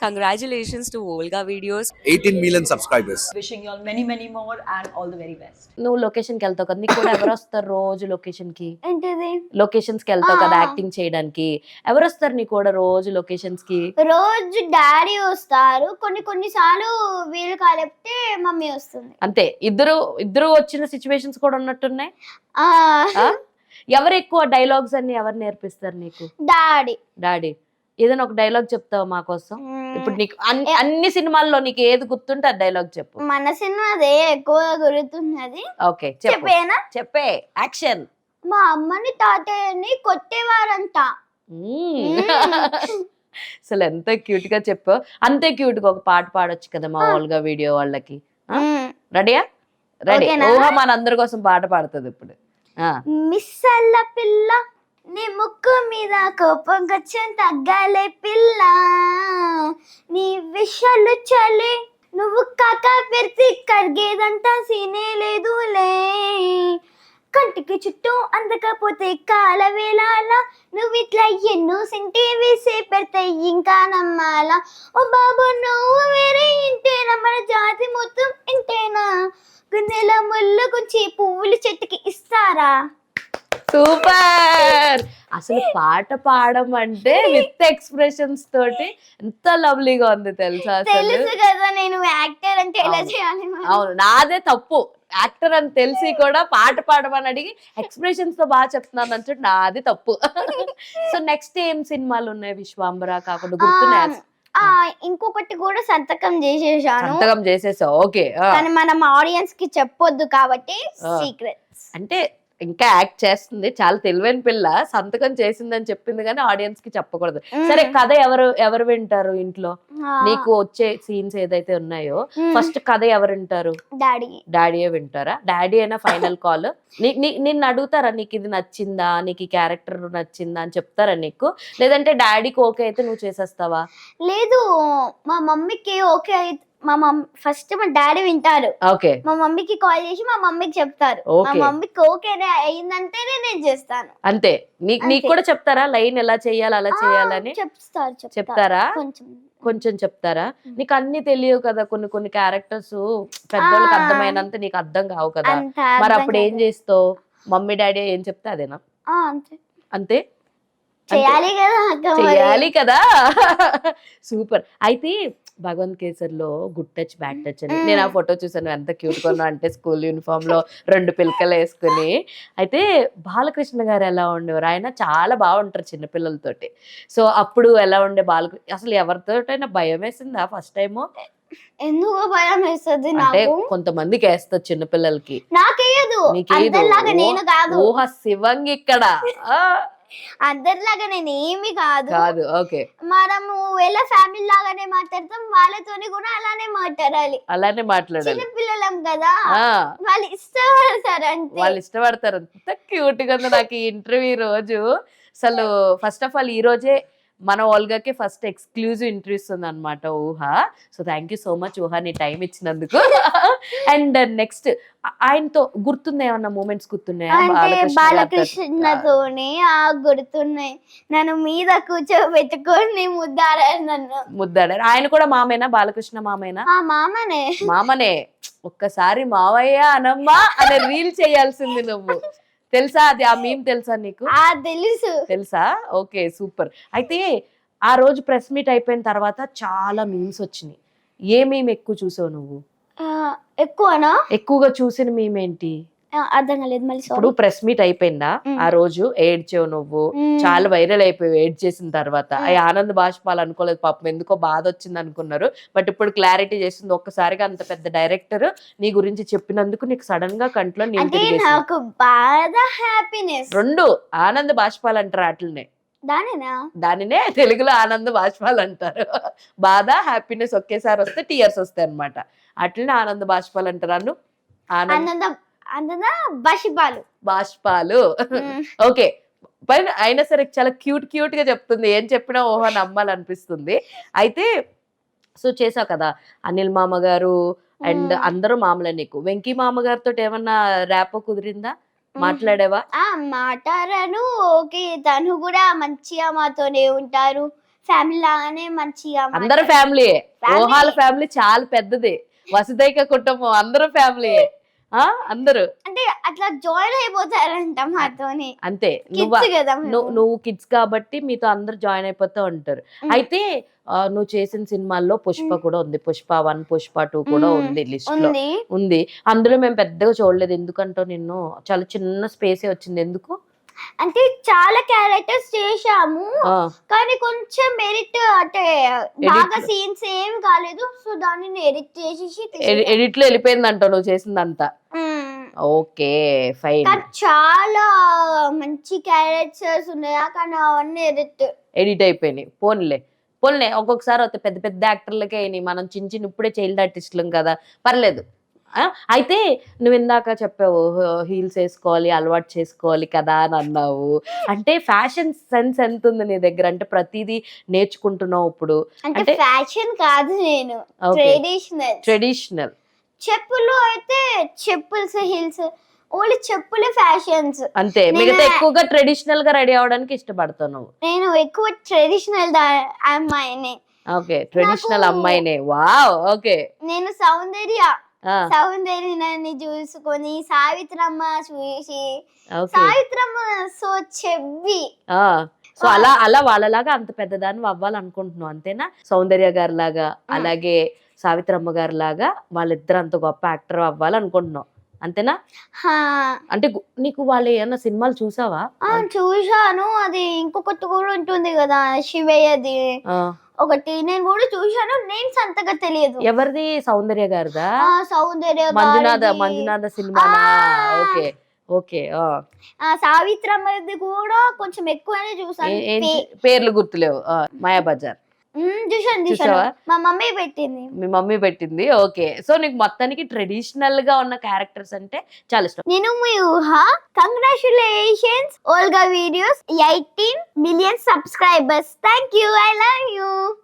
Congratulations to Volga Videos. 18 million subscribers. Wishing you all many, many more and all the very best. నువ్వు లొకేషన్కి వెళ్తావు కదా, నీకు కూడా ఎవరు వస్తారు రోజు లొకేషన్కి? ఏంటిది? లొకేషన్స్కి వెళ్తావు కదా యాక్టింగ్ చేయడానికి, ఎవరు వస్తారు నీ కూడా రోజు లొకేషన్స్కి? రోజు డాడీ వస్తారు, కొన్ని సార్లు వీలు కాలేకపోతే మమ్మీ వస్తుంది. అంతే, ఇద్దరు వచ్చిన సిచ్యువేషన్స్ కూడా ఉన్నట్టున్నాయి. ఆ, ఎవరు ఎక్కువ డైలాగ్స్ అన్ని ఎవరు నేర్పిస్తారు నీకు? డాడీ. ఏదైనా ఒక డైలాగ్ చెప్తావా మా కోసం? ఇప్పుడు నీకు అన్ని సినిమాల్లో నీకు ఏది గుర్తుంటే ఆ డైలాగ్ చెప్పు. మన సినిమా అదే ఎక్కువగా గుర్తున్నది. ఓకే చెప్పేనా? చెప్పే, యాక్షన్. మా అమ్మని తాతయ్యని కొట్టేవారంట. అసలు ఎంత క్యూట్ గా చెప్పావు. అంతే క్యూట్ గా ఒక పాట పాడొచ్చు కదా మా ఓల్గా వీడియో వాళ్ళకి. రెడీయా? రెడీ. ఊహ మన అందరి కోసం పాట పాడుతుంది ఇప్పుడు. మిస్సల్ల పిల్ల నీ ముక్కు మీద కోపం కొంచెం తగ్గాలే పిల్ల, నీ విషయాలు చలి నువ్వు కాకా పెరిచి కడిగేదంతా సీనే లేదులే, కంటికి చుట్టూ అందకపోతే కాల వేళాల నువ్వు ఇట్లా ఎన్నో సెంటి వేసే పెడితే ఇంకా నమ్మాలా. ఓ బాబు నువ్వు వేరే ఇంటేనా, మన జాతి మొత్తం ఇంటేనా, గుండెల ముళ్ళు గుంచి పువ్వులు చెట్టుకి ఇస్తారా. సూపర్. అసలు పాట పాడడం అంటే విత్ ఎక్స్ప్రెషన్స్ తోటి ఎంత లవ్లీగా ఉంది తెలుసా? తెలుసు కదా నేను యాక్టర్ అంటే ఎలా చేయాలి. అవును, నాదే తప్పు. యాక్టర్ అని తెలిసి కూడా పాట పాడమని అడిగి ఎక్స్ప్రెషన్స్ తో బాగా చెప్తున్నాను అంటే నాది తప్పు. సో నెక్స్ట్ ఏం సినిమాలు ఉన్నాయి విశ్వాంబర కాకుండా గుర్తున్నాయి? ఇంకొకటి కూడా సంతకం చేసేసాను. సంతకం చేసేసావు, ఓకే. కానీ మనం ఆడియన్స్ కి చెప్పొద్దు కాబట్టి సీక్రెట్స్. అంటే ఇంకా యాక్ట్ చేస్తుంది, చాలా తెలివైన పిల్ల. సంతకం చేసిందని చెప్పింది కానీ ఆడియన్స్ కి చెప్పకూడదు. సరే, కథ ఎవరు వింటారు ఇంట్లో? నీకు వచ్చే సీన్స్ ఏదైతే ఉన్నాయో ఫస్ట్ కథ ఎవరు వింటారు? డాడీయే వింటారా? డాడీ అయినా ఫైనల్ కాల్? నిన్ను అడుగుతారా నీకు ఇది నచ్చిందా, నీకు ఈ క్యారెక్టర్ నచ్చిందా అని చెప్తారా నీకు? లేదంటే డాడీకి ఓకే అయితే నువ్వు చేసేస్తావా? లేదు, మా మమ్మీకి ఓకే అయితే మా మమ్మీ ఫస్ట్ మా డాడీ వింటారు. ఓకే. మా మమ్మీకి కాల్ చేసి మా మమ్మీకి చెప్తారు. మా మమ్మీకి ఓకే అయిందంటేనే నేను చేస్తాను. అంతే. నీకు కూడా చెప్తారా లైన్ ఎలా చేయాలి అలా చేయాలని? చెప్తారా? కొంచెం చెప్తారా? నీకు అన్ని తెలియవు కదా, కొన్ని క్యారెక్టర్స్ పెద్దోళ్ళకి అర్థమైనంత నీకు అర్థం కావు కదా, మరి అప్పుడు ఏం చేస్తావు? మమ్మీ డాడీ ఏం చెప్తే అదేనా? అంతే చేయాలి కదా. సూపర్. అయితే భగవంత్ కేసర్లో గుడ్ టచ్ బ్యాడ్ టచ్ అని నేను ఆ ఫోటో చూసాను. ఎంత క్యూట్ గా అంటే స్కూల్ యూనిఫామ్ లో 2 పిలకలు వేసుకుని. అయితే బాలకృష్ణ గారు ఎలా ఉండేవారు? ఆయన చాలా బాగుంటారు చిన్నపిల్లలతోటి. సో అప్పుడు ఎలా ఉండే బాలకృష్ణ? అసలు ఎవరితోటైనా భయం వేసిందా ఫస్ట్ టైము? ఎందుకు భయం వేస్తుంది? అంటే కొంతమందికి వేస్తారు చిన్నపిల్లలకి, నాకేయదు. ఊహ శివంగి ఇక్కడ అందరిలాగా నేను ఏమి కాదు. ఓకే. మనము ఎలా ఫ్యామిలీ లాగానే మాట్లాడతాం, వాళ్ళతోని కూడా అలానే మాట్లాడాలి. చిన్న పిల్లలం కదా, వాళ్ళు ఇష్టపడతారు. అంతే, వాళ్ళు ఇష్టపడతారు. అంత క్యూట్ గా నాకు ఈ ఇంటర్వ్యూ రోజు. అసలు ఫస్ట్ ఆఫ్ ఆల్ ఈ రోజే మన ఓల్గాకి ఫస్ట్ ఎక్స్క్లూజివ్ ఇంటర్వ్యూ ఇస్తుంది అనమాట ఊహ. So thank you so much ఊహ, నీ టైం ఇచ్చినందుకు. అండ్ నెక్స్ట్ ఆయనతో గుర్తుంది ఏమన్నా మూమెంట్స్ గుర్తున్నాయా? బాలకృష్ణతోనే గుర్తున్నాయి. నన్ను మీద కూర్చోబెట్టుకొని ముద్దాడారు. ఆయన కూడా మామేనా? బాలకృష్ణ మామేనా? మామనే. ఒక్కసారి మావయ్య అనమ్మా అనే రీల్ చేయాల్సింది నువ్వు. తెలుసా అది? ఆ మీమ్ తెలుసా నీకు? తెలుసా? Okay, super. అయితే ఆ రోజు ప్రెస్ మీట్ అయిపోయిన తర్వాత చాలా మీమ్స్ వచ్చినాయి. ఏ మీమ్ ఎక్కువ చూసావు నువ్వు? ఎక్కువగా చూసిన మీమ్ ఏంటి? అర్థం కాలేదు. ఇప్పుడు ప్రెస్ మీట్ అయిపోయిందా ఆ రోజు, ఏడ్చావు నువ్వు, చాలా వైరల్ అయిపోయావు ఏడ్ చేసిన తర్వాత. ఆనంద్ బాష్పాలు అనుకోలేదు పాపం, ఎందుకో బాధ వచ్చింది అనుకున్నారు. బట్ ఇప్పుడు క్లారిటీ చేసింది. ఒక్కసారిగా అంత పెద్ద డైరెక్టర్ నీ గురించి చెప్పినందుకు నీకు సడన్ గా కంట్లో రెండు ఆనంద్ బాష్పాలు అంటారు అట్లనే. దానినే తెలుగులో ఆనంద్ బాష్పాలు అంటారు. బాధ హ్యాపీనెస్ ఒకేసారి వస్తే టీయర్స్ వస్తాయి అనమాట. అట్లనే ఆనంద్ బాష్పాలు అంటారు. బాష్పాలు. ఓకే. పైన అయినా సరే చాలా క్యూట్ గా చెప్తుంది. ఏం చెప్పినా ఓహో నమ్మాలనిపిస్తుంది. అయితే సో చేసావు కదా అనిల్ మామ గారు అండ్ అందరూ మామూలే. నీకు వెంకీ మామ గారితో ఏమన్నా ర్యాపో కుదిరిందా? మాట్లాడేవా? మాట్లాడాను. ఓకే, తను కూడా మంచిగా మాతోనే ఉంటారు. ఫ్యామిలీ లాగానే మంచిగా అందరు ఫ్యామిలీ, Family. ఊహాల ఫ్యామిలీ చాలా పెద్దది, వసుదైక కుటుంబం, అందరూ ఫ్యామిలీ. అందరూ అంటే అట్లా జాయిన్ అయిపోతారంట మాతోని. అంతే. Kids కదా మేము. నువ్వు కిడ్స్ కాబట్టి మీతో అందరు జాయిన్ అయిపోతూ ఉంటారు. అయితే నువ్వు చేసిన సినిమాల్లో పుష్ప కూడా ఉంది, పుష్ప 1 పుష్ప 2 కూడా ఉంది లిస్ట్ లో ఉంది. ఉంది. అందులో మేము పెద్దగా చూడలేదు, ఎందుకంటే నిన్ను చాలా చిన్న స్పేసే వచ్చింది. ఎందుకు? అంటే చాలా క్యారెక్టర్స్ చేశాము ఆ, కానీ కొంచెం మెరిట్ అంటే బాగా సీన్స్ ఏం కాలేదు, సో దాన్ని ఎడిట్ చేసేసి ఎడిట్ లో వెళ్ళిపోయిందంట నువ్వు చేసిందంతా. Okay fine. కానీ చాలా మంచి క్యారెక్టర్స్ ఉన్నాయి కానీ అవన్నీ ఎడిట్ అయిపోయినాయి. పోన్లే పోన్లే, ఒక్కొక్కసారి అయితే పెద్ద పెద్ద యాక్టర్లకే అయినాయి, మనం చిన్న చిన్న ఇప్పుడే చైల్డ్ ఆర్టిస్టులం కదా, పర్లేదు. అయితే నువ్వు ఇందాక చెప్పావు హీల్స్ వేసుకోవాలి, అలవాటు చేసుకోవాలి కదా అని అన్నావు. అంటే ఫ్యాషన్ సెన్స్ ఎంత ఉంది నీ దగ్గర? అంటే ప్రతిదీ నేర్చుకుంటున్నావు ఇప్పుడు. అంటే ఫ్యాషన్ కాదు, నేను ట్రెడిషనల్ చెప్పులు అయితే చెప్పుల్స్ హీల్స్ ఓన్లీ చెప్పులే ఫ్యాషన్స్ అంతే, మిగతా ఎక్కువగా ట్రెడిషనల్ గా రెడీ అవడానికి ఇష్టపడుతున్నావు. నేను ఎక్కువ ట్రెడిషనల్ అమ్మాయిని. ఓకే, ట్రెడిషనల్ అమ్మాయినే. వావ్. ఓకే, నేను సౌందర్యాన్ని చూసుకొని సావిత్రమ్మ చూసి సావిత్రమ్మ సో చెవ్వి, సో అలా అలా వాళ్ళలాగా అంత పెద్దదాన్ని అవ్వాలనుకుంటున్నావు అంతేనా? సౌందర్య గారి లాగా, అలాగే సావిత్రమ్మ గారి లాగా వాళ్ళిద్దరు అంత గొప్ప యాక్టర్ అవ్వాలనుకుంటున్నావు అంతేనా? అంటే నీకు వాళ్ళు ఏమన్నా సినిమాలు చూసావా? చూశాను. అది ఇంకొకటి కూడా ఉంటుంది కదా శివయ్యది ఒకటి, నేను కూడా చూశాను. నేమ్స్ అంతగా తెలియదు. ఎవరిది? సౌందర్య గారిదా? Soundarya Manjunatha cinema. Okay okay. సావిత్రమ్మది కూడా కొంచెం ఎక్కువనే చూసాను. పేర్లు గుర్తులేవు. మాయాబజార్ చూసాను, మా మమ్మీ పెట్టింది. మీ మమ్మీ పెట్టింది. ఓకే, సో నీకు మొత్తానికి ట్రెడిషనల్ గా ఉన్న క్యారెక్టర్స్ అంటే చాలా ఇష్టం. నేను మీ ఊహ. Congratulations Olga videos 18 million subscribers. Thank you, I love you.